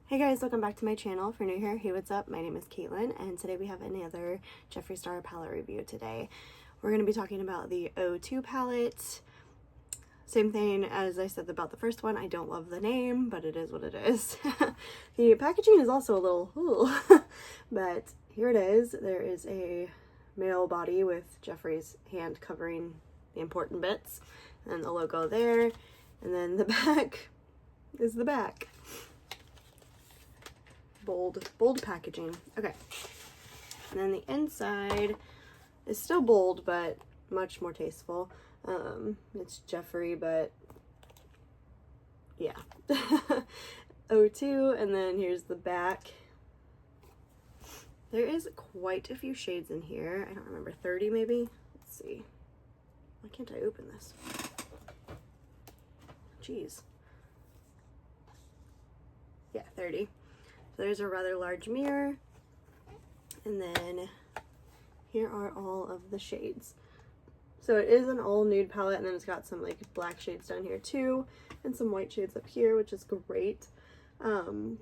Hey guys, welcome back to my channel. If you're new here, hey, what's up? My name is Caitlin, and today we have another Jeffree Star palette review today. We're going to be talking about the O2 palette. Same thing as I said about the first one. I don't love the name, but it is what it is. The packaging is also a little, ooh, but here it is. There is a male body with Jeffree's hand covering the important bits, and the logo there, and then the back is the back. Bold packaging. Okay. And then the inside is still bold, but much more tasteful. It's Jeffree, but yeah. O2, and then here's the back. There is quite a few shades in here. I don't remember, 30 maybe? Let's see. Why can't I open this? Jeez. Yeah, 30. So there's a rather large mirror, and then here are all of the shades. So it is an all nude palette, and then it's got some like black shades down here too, and some white shades up here, which is great. The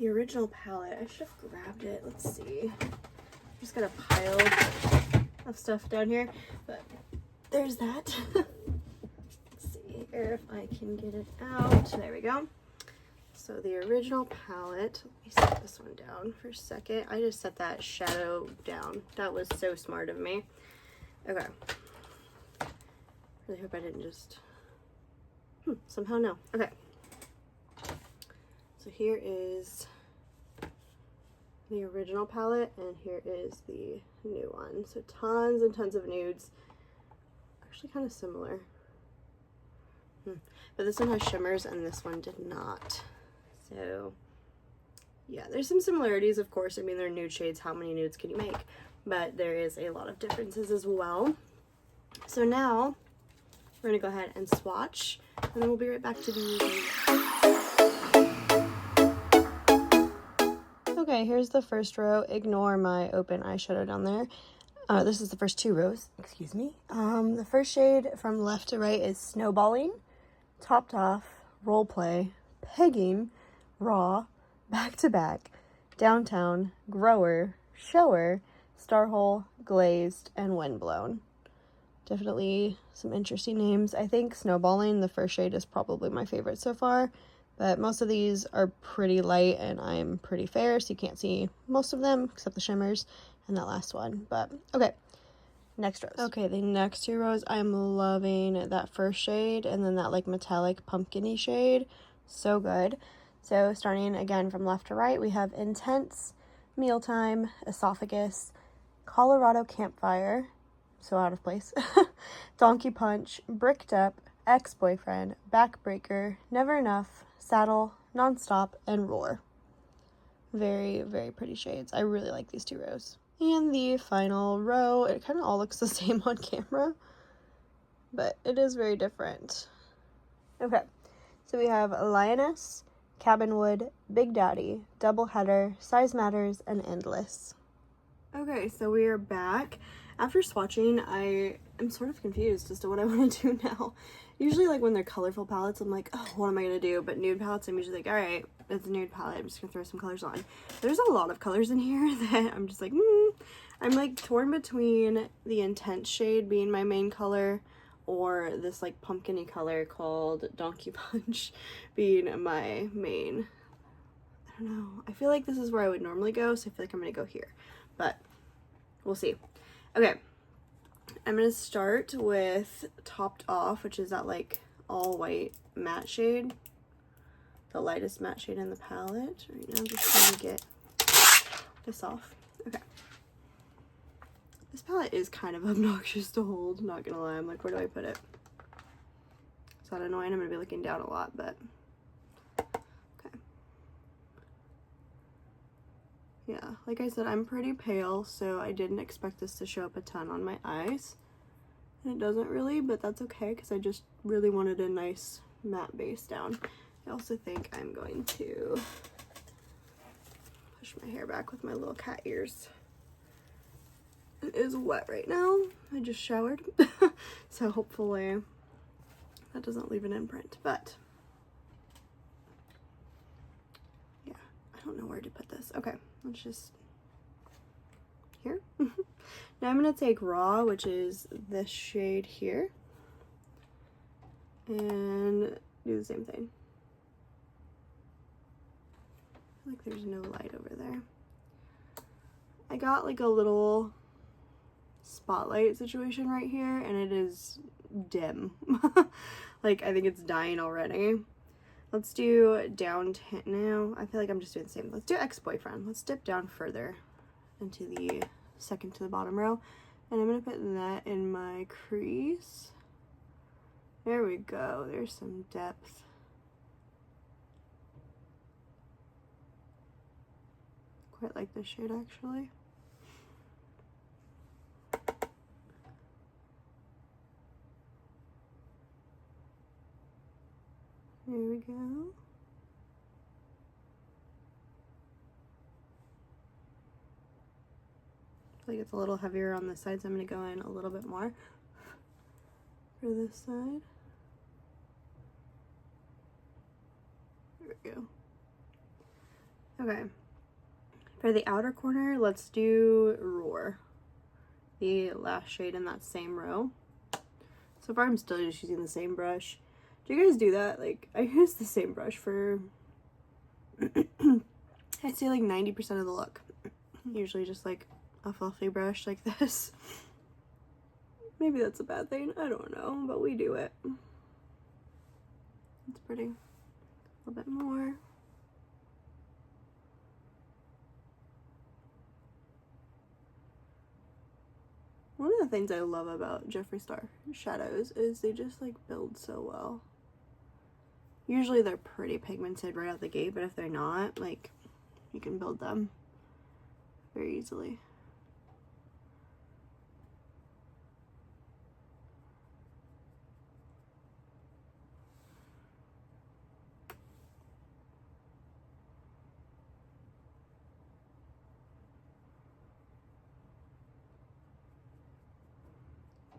original palette, I should have grabbed it. Let's see. Just got a pile of stuff down here, but there's that. Let's see if I can get it out. There we go. So the original palette, let me set this one down for a second. I just set that shadow down. That was so smart of me. Okay. Really hope I didn't just, somehow no. Okay. So here is the original palette, and here is the new one. So tons and tons of nudes. Actually kind of similar. But this one has shimmers and this one did not. So yeah, there's some similarities, of course. I mean, they're nude shades. How many nudes can you make? But there is a lot of differences as well. So now we're gonna go ahead and swatch, and then we'll be right back to do. Okay, here's the first row. Ignore my open eyeshadow down there. This is the first two rows, excuse me. The first shade from left to right is Snowballing, Topped Off, Role Play, Pegging, Raw, Back to Back, Downtown, Grower, Shower, Starhole, Glazed, and Windblown. Definitely some interesting names. I think Snowballing, the first shade, is probably my favorite so far, but most of these are pretty light and I'm pretty fair, so you can't see most of them except the shimmers and that last one. But okay, next rows. Okay, the next two rows, I'm loving that first shade and then that like metallic pumpkin-y shade. So good. So starting again from left to right, we have Intense, Mealtime, Esophagus, Colorado Campfire, so out of place, Donkey Punch, Bricked Up, Ex-Boyfriend, Backbreaker, Never Enough, Saddle, Nonstop, and Roar. Very, very pretty shades. I really like these two rows. And the final row, it kind of all looks the same on camera, but it is very different. Okay, so we have Lioness, Cabinwood, Big Daddy, Doubleheader, Size Matters, and Endless. Okay, so we are back. After swatching, I am sort of confused as to what I want to do now. Usually, like, when they're colorful palettes, I'm like, oh, what am I going to do? But nude palettes, I'm usually like, all right, it's a nude palette. I'm just going to throw some colors on. There's a lot of colors in here that I'm just like, I'm, like, torn between the Intense shade being my main color or this, like, pumpkin-y color called Donkey Punch being my main. I don't know. I feel like this is where I would normally go, so I feel like I'm going to go here. But we'll see. Okay. I'm going to start with Topped Off, which is that, like, all-white matte shade. The lightest matte shade in the palette. Right now I'm just trying to get this off. Okay. This palette is kind of obnoxious to hold, not gonna lie. I'm like, where do I put it? It's not annoying. I'm gonna be looking down a lot, but okay. Yeah, like I said, I'm pretty pale, so I didn't expect this to show up a ton on my eyes. And it doesn't really, but that's okay, because I just really wanted a nice matte base down. I also think I'm going to push my hair back with my little cat ears. It is wet right now. I just showered. So hopefully that doesn't leave an imprint, but don't know where to put this. Okay, let's just, here. Now I'm going to take Raw, which is this shade here, and do the same thing. I feel like there's no light over there. I got like a little spotlight situation right here, and it is dim. Like, I think it's dying already. Let's do downtown. No, I feel like I'm just doing the same. Let's do ex-boyfriend. Let's dip down further into the second to the bottom row, and I'm gonna put that in my crease. There we go. There's some depth. Quite like this shade, actually. There we go. I feel like it's a little heavier on this side, so I'm going to go in a little bit more for this side. There we go. Okay. For the outer corner, let's do Roar, the last shade in that same row. So far, I'm still just using the same brush. Do you guys do that? Like, I use the same brush for, I'd say like 90% of the look. Usually just like a fluffy brush like this. Maybe that's a bad thing, I don't know, but we do it. It's pretty. A little bit more. One of the things I love about Jeffree Star shadows is they just like build so well. Usually they're pretty pigmented right out the gate, but if they're not, like, you can build them very easily.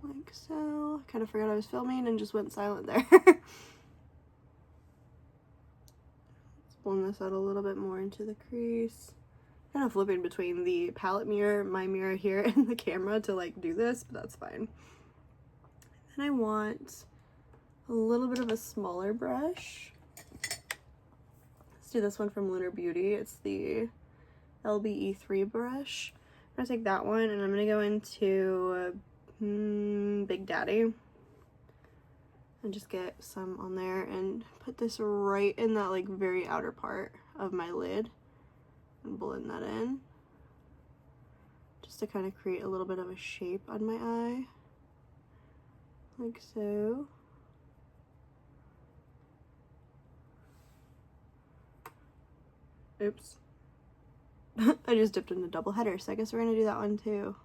Like so. I kind of forgot I was filming and just went silent there. Blend this out a little bit more into the crease. Kind of flipping between the palette mirror, my mirror here, and the camera to like do this, but that's fine. Then I want a little bit of a smaller brush. Let's do this one from Lunar Beauty. It's the LBE3 brush. I'm gonna take that one and I'm gonna go into Big Daddy and just get some on there and put this right in that like very outer part of my lid and blend that in just to kind of create a little bit of a shape on my eye, like so. Oops. I just dipped in the double header, so I guess we're gonna do that one too.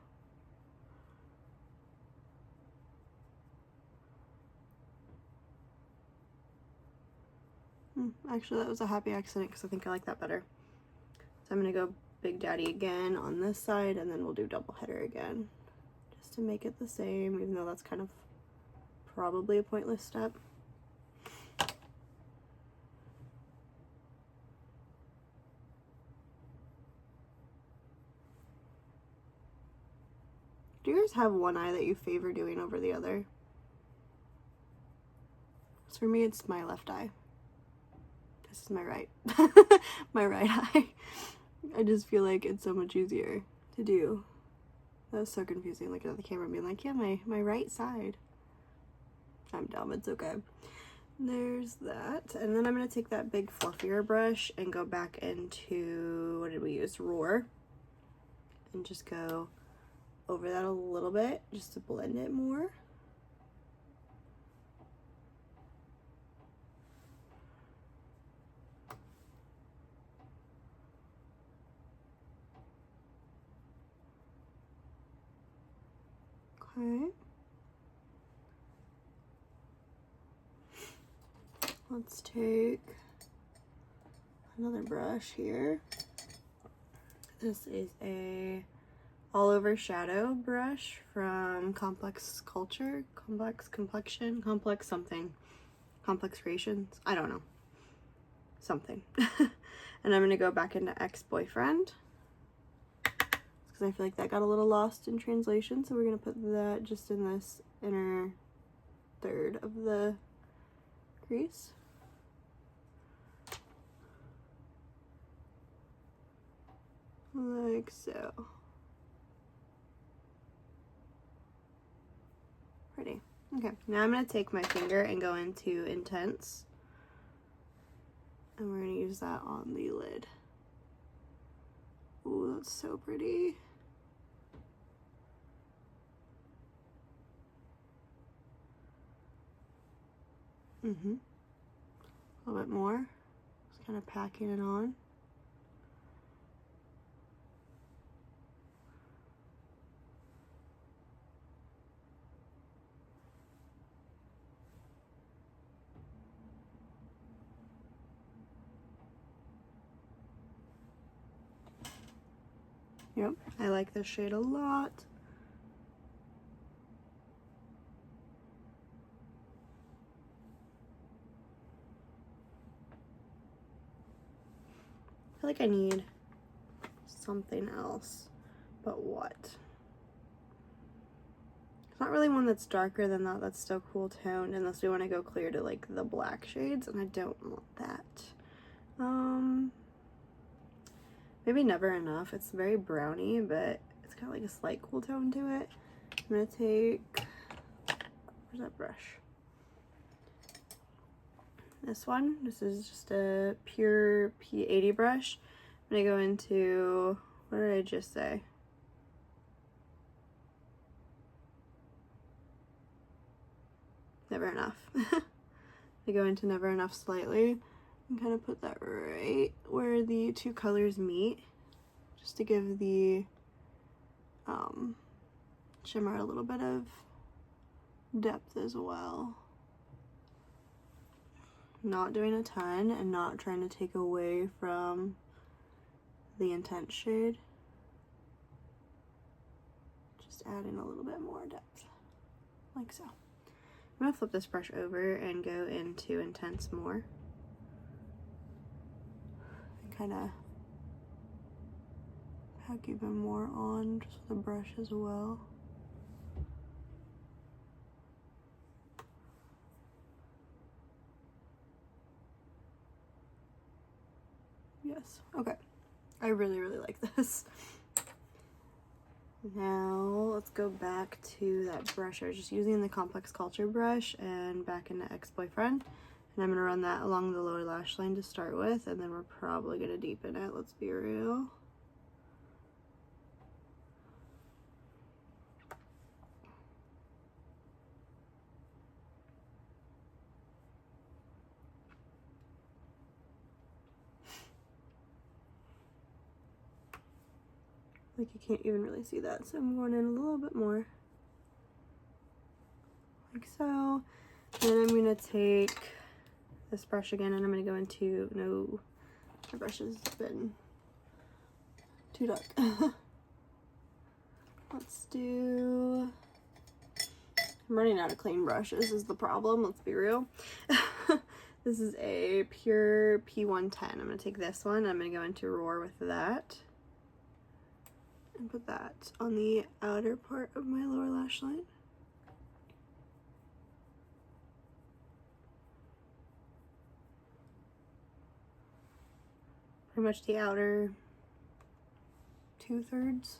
Actually, that was a happy accident because I think I like that better. So I'm going to go Big Daddy again on this side, and then we'll do double header again. Just to make it the same, even though that's kind of probably a pointless step. Do you guys have one eye that you favor doing over the other? So for me, it's my left eye. This is my right. My right eye. I just feel like it's so much easier to do. That was so confusing, looking at the camera and being like, yeah, my right side. I'm dumb, it's okay. There's that. And then I'm going to take that big fluffier brush and go back into, what did we use? Roar. And just go over that a little bit just to blend it more. Okay. Let's take another brush here. This is a all over shadow brush from Complex Culture, Complex Complexion, Complex something, Complex Creations, I don't know, something. And I'm going to go back into Ex-Boyfriend, because I feel like that got a little lost in translation. So we're going to put that just in this inner third of the crease. Like so. Pretty. Okay, now I'm going to take my finger and go into Intense. And we're going to use that on the lid. Ooh, that's so pretty. A little bit more. Just kind of packing it on. Yep, I like this shade a lot. I feel like I need something else, but what? It's not really one that's darker than that, that's still cool toned, unless we want to go clear to like the black shades, and I don't want that. Maybe Never Enough. It's very browny, but it's got like a slight cool tone to it. I'm gonna take, where's that brush? This one. This is just a pure P80 brush. I'm gonna go into, what did I just say? Never Enough. I go into Never Enough slightly and kind of put that right where the two colors meet, just to give the shimmer a little bit of depth as well. Not doing a ton and not trying to take away from the Intense shade. Just adding a little bit more depth, like so. I'm gonna flip this brush over and go into Intense more. And kind of pack even more on just with a brush as well. Yes, okay. I really, really like this. Now let's go back to that brush. I was just using the Complex Culture brush and back into Ex-Boyfriend. And I'm going to run that along the lower lash line to start with, and then we're probably going to deepen it, let's be real. Like you can't even really see that, so I'm going in a little bit more. Like so. And then I'm going to take this brush again and I'm going to go into, no, my brush has been too dark. Let's do, I'm running out of clean brushes is the problem, let's be real. This is a pure P110. I'm going to take this one, I'm going to go into Roar with that. And put that on the outer part of my lower lash line. Pretty much the outer 2/3.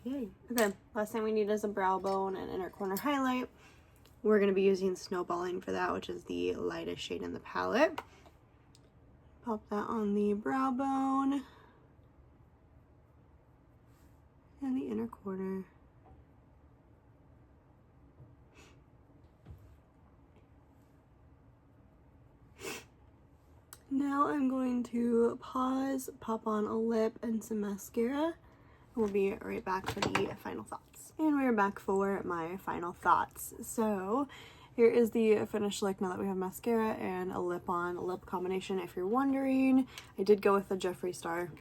Yay. Okay, last thing we need is a brow bone and inner corner highlight. We're going to be using Snowballing for that, which is the lightest shade in the palette. Pop that on the brow bone and the inner corner. Now I'm going to pause, pop on a lip and some mascara. We'll be right back for the final thoughts. And we're back for my final thoughts. So here is the finished look now that we have mascara and a lip combination. If you're wondering, I did go with the Jeffree Star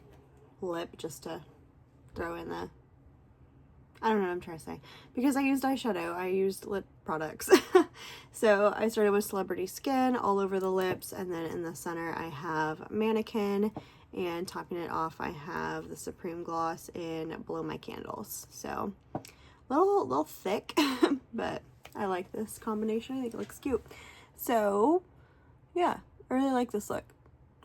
lip just to throw in the, I don't know what I'm trying to say, because I used eyeshadow, I used lip products. So I started with Celebrity Skin all over the lips, and then in the center I have Mannequin, and topping it off I have the Supreme Gloss in Blow My Candles. So little thick, but I like this combination. I think it looks cute. So yeah, I really like this look.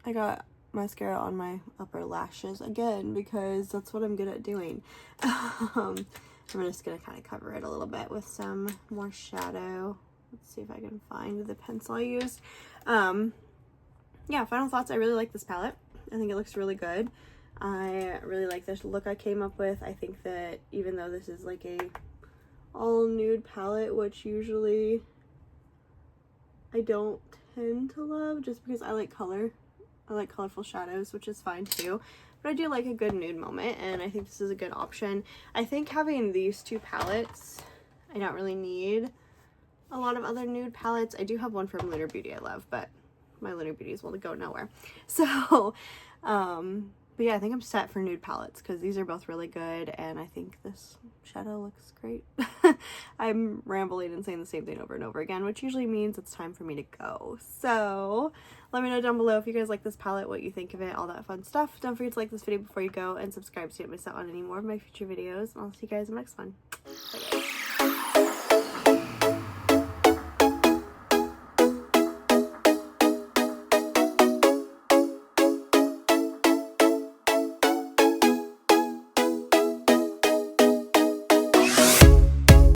I got mascara on my upper lashes again because that's what I'm good at doing. I'm just gonna kind of cover it a little bit with some more shadow. Let's see if I can find the pencil I used. Yeah, final thoughts. I really like this palette. I think it looks really good. I really like this look I came up with. I think that even though this is like a all nude palette, which usually I don't tend to love just because I like color. I like colorful shadows, which is fine too. But I do like a good nude moment, and I think this is a good option. I think having these two palettes, I don't really need a lot of other nude palettes. I do have one from Lunar Beauty I love, but my Lunar Beauties will go nowhere. So, but yeah, I think I'm set for nude palettes because these are both really good, and I think this shadow looks great. I'm rambling and saying the same thing over and over again, which usually means it's time for me to go. So let me know down below if you guys like this palette, what you think of it, all that fun stuff. Don't forget to like this video before you go, and subscribe so you don't miss out on any more of my future videos. And I'll see you guys in the next one. Bye guys.